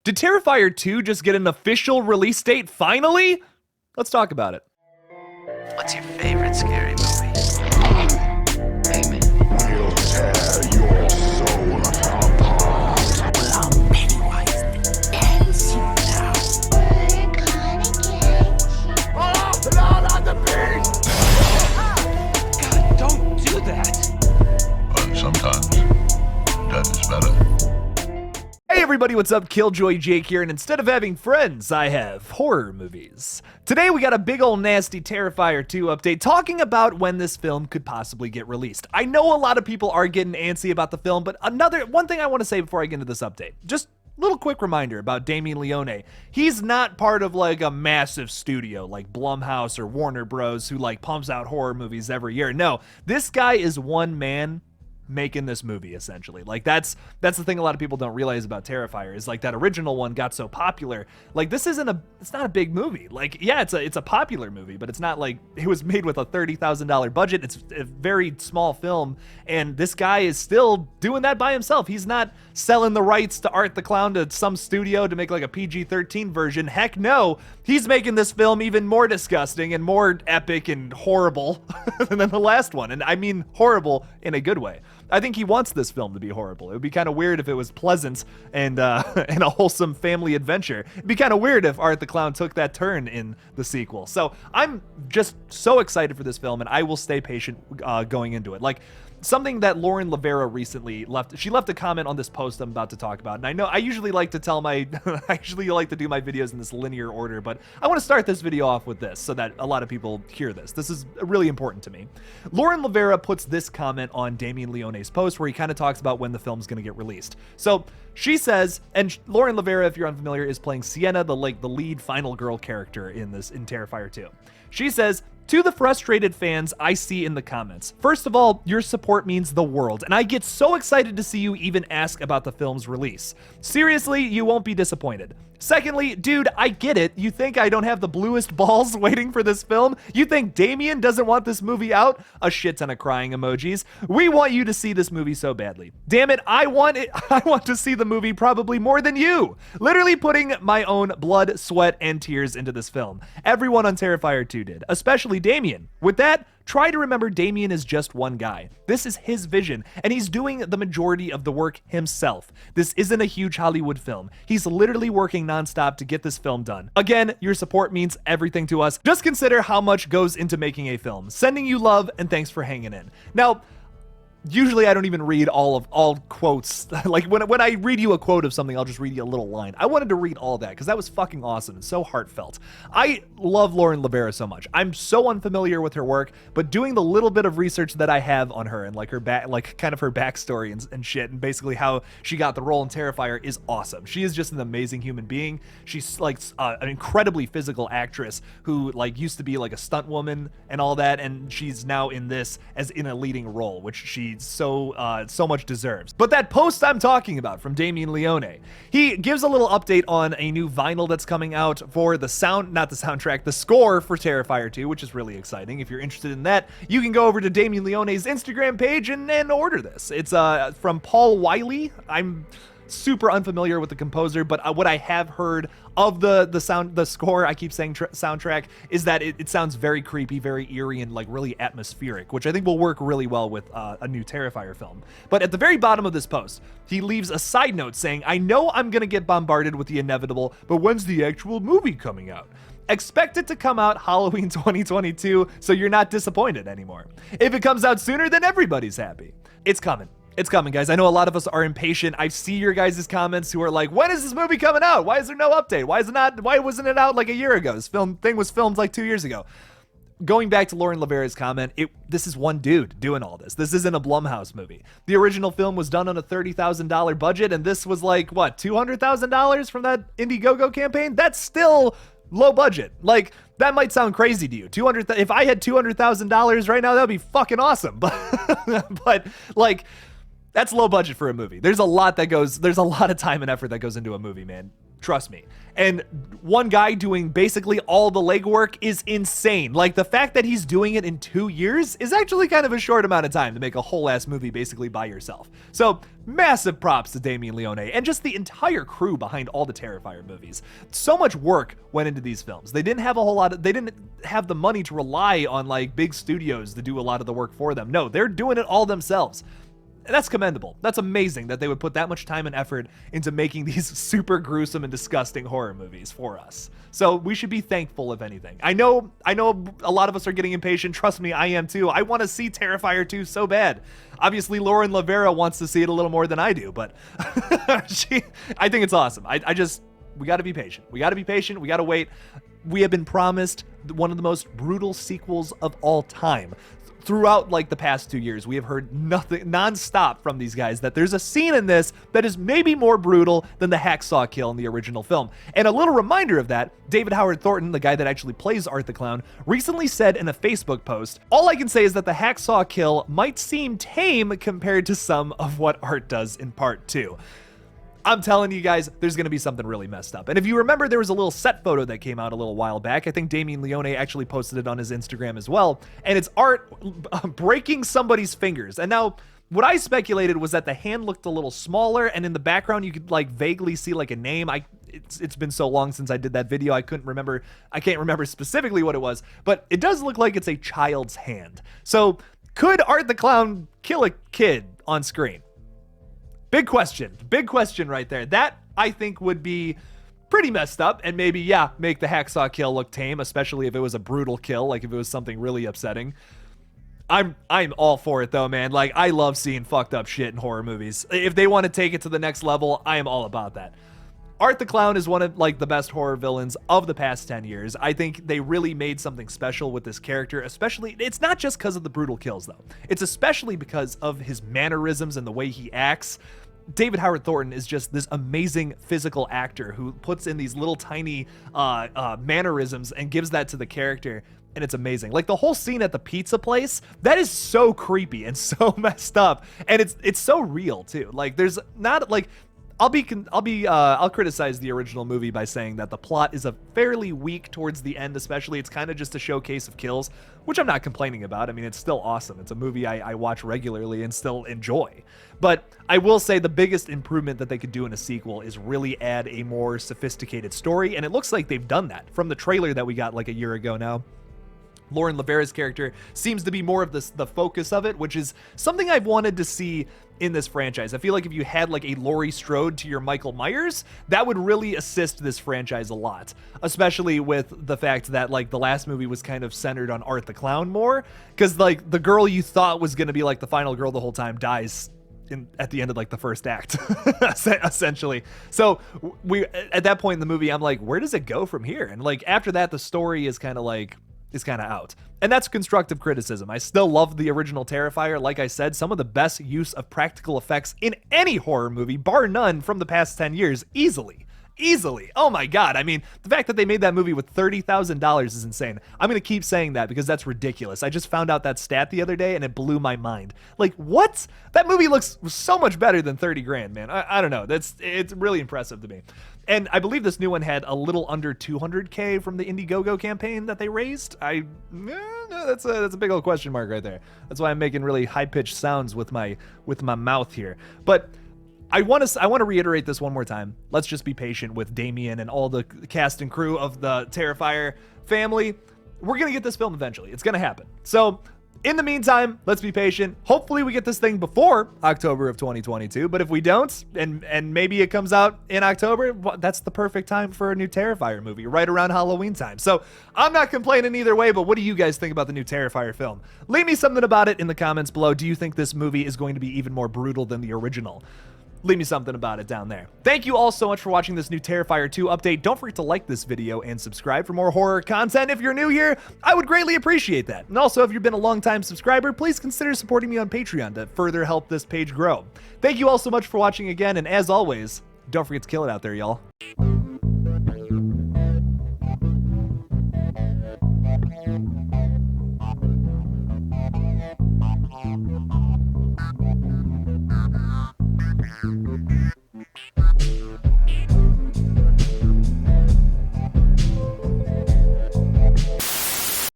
Did Terrifier 2 just get an official release date finally? Let's talk about it. What's your favorite scary movie? Amen. We'll tear your soul apart. Well, I'm Pennywise the dancing now. We're gonna get you. Oh, blood on the beast! God, don't do that. But sometimes death is better. Hey everybody, what's up? KillJoy Jake here, and instead of having friends, I have horror movies. Today we got a big ol' nasty Terrifier 2 update talking about when this film could possibly get released. I know a lot of people are getting antsy about the film, but one thing I want to say before I get into this update. Just little quick reminder about Damien Leone. He's not part of like a massive studio like Blumhouse or Warner Bros. Who like pumps out horror movies every year. No, this guy is one man making this movie, essentially. Like that's the thing a lot of people don't realize about Terrifier is like that original one got so popular. Like this it's not a big movie. Like yeah, it's a popular movie, but it's not like it was made with a $30,000 budget. It's a very small film, and this guy is still doing that by himself. He's not selling the rights to Art the Clown to some studio to make like a PG-13 version. Heck no, he's making this film even more disgusting and more epic and horrible than the last one. And I mean horrible in a good way. I think he wants this film to be horrible. It would be kind of weird if it was pleasant and and a wholesome family adventure. It'd be kind of weird if Art the Clown took that turn in the sequel. So I'm just so excited for this film, and I will stay patient going into it. Like something that Lauren Lavera recently left, she left a comment on this post I'm about to talk about. And I know I usually like to tell I usually like to do my videos in this linear order, but I want to start this video off with this so that a lot of people hear this. This is really important to me. Lauren Lavera puts this comment on Damien Leone's post where he kind of talks about when the film's going to get released. So she says, and Lauren Lavera, if you're unfamiliar, is playing Sienna, the lead final girl character in Terrifier 2. She says, "To the frustrated fans I see in the comments, first of all, your support means the world, and I get so excited to see you even ask about the film's release. Seriously, you won't be disappointed. Secondly, dude, I get it. You think I don't have the bluest balls waiting for this film? You think Damien doesn't want this movie out? A shit ton of crying emojis. We want you to see this movie so badly. Damn it, I want to see the movie probably more than you. Literally putting my own blood, sweat, and tears into this film. Everyone on Terrifier 2 did, especially Damien. With that, try to remember Damien is just one guy. This is his vision, and he's doing the majority of the work himself. This isn't a huge Hollywood film. He's literally working nonstop to get this film done. Again, your support means everything to us. Just consider how much goes into making a film. Sending you love, and thanks for hanging in." Now, usually I don't even read all quotes. Like when I read you a quote of something, I'll just read you a little line. I wanted to read all that because that was fucking awesome and so heartfelt. I love Lauren Lavera so much. I'm so unfamiliar with her work, but doing the little bit of research that I have on her and like her kind of her backstory and shit, and basically how she got the role in Terrifier is awesome. She is just an amazing human being. She's like an incredibly physical actress who like used to be like a stunt woman and all that, and she's now in this as in a leading role, which she so much deserves. But that post I'm talking about from Damien Leone, he gives a little update on a new vinyl that's coming out for the the score for Terrifier 2, which is really exciting. If you're interested in that, you can go over to Damien Leone's Instagram page and order this. It's from Paul Wiley. I'm super unfamiliar with the composer, but what I have heard of the score, I keep saying soundtrack, is that it sounds very creepy, very eerie, and like really atmospheric, which I think will work really well with a new Terrifier film. But at the very bottom of this post, he leaves a side note saying, "I know I'm gonna get bombarded with the inevitable, but when's the actual movie coming out? Expect it to come out Halloween 2022, so you're not disappointed anymore. If it comes out sooner, then everybody's happy." It's coming. It's coming, guys. I know a lot of us are impatient. I see your guys' comments who are like, when is this movie coming out? Why is there no update? Why wasn't it out like a year ago? This thing was filmed like 2 years ago. Going back to Lauren Lavera's comment, this is one dude doing all this. This isn't a Blumhouse movie. The original film was done on a $30,000 budget, and this was like, what, $200,000 from that Indiegogo campaign? That's still low budget. Like, that might sound crazy to you. If I had $200,000 right now, that'd be fucking awesome. But like, that's low budget for a movie. There's a lot of time and effort that goes into a movie, man. Trust me. And one guy doing basically all the legwork is insane. Like, the fact that he's doing it in 2 years is actually kind of a short amount of time to make a whole ass movie basically by yourself. So massive props to Damien Leone and just the entire crew behind all the Terrifier movies. So much work went into these films. They didn't have they didn't have the money to rely on like big studios to do a lot of the work for them. No, they're doing it all themselves. And that's commendable. That's amazing that they would put that much time and effort into making these super gruesome and disgusting horror movies for us. So we should be thankful, if anything. I know a lot of us are getting impatient. Trust me, I am too. I want to see Terrifier 2 so bad. Obviously, Lauren Lavera wants to see it a little more than I do, but I think it's awesome. We got to be patient. We got to be patient. We got to wait. We have been promised one of the most brutal sequels of all time. Throughout like the past 2 years, we have heard nothing nonstop from these guys that there's a scene in this that is maybe more brutal than the hacksaw kill in the original film. And a little reminder of that, David Howard Thornton, the guy that actually plays Art the Clown, recently said in a Facebook post, "All I can say is that the hacksaw kill might seem tame compared to some of what Art does in part 2. I'm telling you guys, there's going to be something really messed up. And if you remember, there was a little set photo that came out a little while back. I think Damien Leone actually posted it on his Instagram as well. And it's Art breaking somebody's fingers. And now, what I speculated was that the hand looked a little smaller, and in the background you could like vaguely see like a name. It's been so long since I did that video, I can't remember specifically what it was, but it does look like it's a child's hand. So could Art the Clown kill a kid on screen? Big question right there. That, I think, would be pretty messed up, and maybe, yeah, make the hacksaw kill look tame, especially if it was a brutal kill, like if it was something really upsetting. I'm all for it, though, man. Like, I love seeing fucked up shit in horror movies. If they want to take it to the next level, I am all about that. Art the Clown is one of, like, the best horror villains of the past 10 years. I think they really made something special with this character, especially, it's not just because of the brutal kills, though. It's especially because of his mannerisms and the way he acts. David Howard Thornton is just this amazing physical actor who puts in these little tiny mannerisms and gives that to the character, and it's amazing. Like the whole scene at the pizza place, that is so creepy and so messed up, and it's so real too. Like there's not like I'll criticize the original movie by saying that the plot is a fairly weak towards the end, especially. It's kind of just a showcase of kills, which I'm not complaining about. I mean, it's still awesome. It's a movie I watch regularly and still enjoy. But I will say the biggest improvement that they could do in a sequel is really add a more sophisticated story, and it looks like they've done that from the trailer that we got like a year ago now. Lauren Lavera's character seems to be more of the focus of it, which is something I've wanted to see in this franchise. I feel like if you had like a Laurie Strode to your Michael Myers, that would really assist this franchise a lot, especially with the fact that like the last movie was kind of centered on Art the Clown more, because like the girl you thought was going to be like the final girl the whole time dies at the end of like the first act, essentially. So we at that point in the movie, I'm like, where does it go from here? And like after that, the story is kind of out. And that's constructive criticism. I still love the original Terrifier. Like I said, some of the best use of practical effects in any horror movie, bar none, from the past 10 years, easily. Oh my God. I mean, the fact that they made that movie with $30,000 is insane. I'm going to keep saying that because that's ridiculous. I just found out that stat the other day and it blew my mind. Like, what? That movie looks so much better than 30 grand, man. I don't know. It's really impressive to me. And I believe this new one had a little under 200K from the Indiegogo campaign that they raised. That's a big old question mark right there. That's why I'm making really high-pitched sounds with my mouth here. But I want to reiterate this one more time. Let's just be patient with Damien and all the cast and crew of the Terrifier family. We're going to get this film eventually. It's going to happen. So in the meantime, let's be patient. Hopefully we get this thing before October of 2022, but if we don't, and maybe it comes out in October, well, that's the perfect time for a new Terrifier movie, right around Halloween time. So I'm not complaining either way, but what do you guys think about the new Terrifier film? Leave me something about it in the comments below. Do you think this movie is going to be even more brutal than the original? Leave me something about it down there. Thank you all so much for watching this new Terrifier 2 update. Don't forget to like this video and subscribe for more horror content. If you're new here, I would greatly appreciate that. And also, if you've been a long-time subscriber, please consider supporting me on Patreon to further help this page grow. Thank you all so much for watching again, and as always, don't forget to kill it out there, y'all.